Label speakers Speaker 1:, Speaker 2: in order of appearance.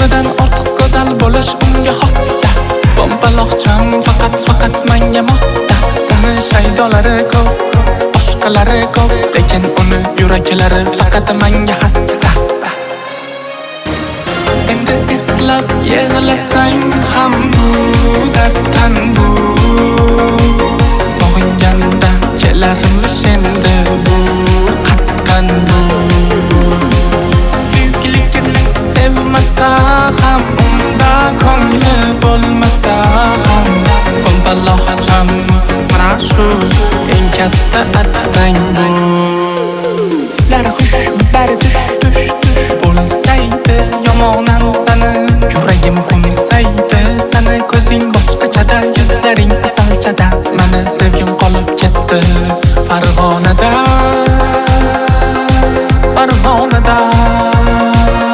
Speaker 1: O'zidan ortiq go'zal bo'lish unga xosda. Bombaloqcham faqat menga mosda. Uni shaydolari ko'p, boshqalari ko'p, lekin uni yuraklari faqat menga xasta. Endi eslab yig'lasang ham bu darddan bu. Sog'inganda kelarmish endi bu qatdan bu. Suyukligini sevmasa ham, unda ko'ngli bo'lmasa ham, bombaloqcham mana shu eng katta attang bu. Sizlar xush, bari tush bo'lsaydi yomon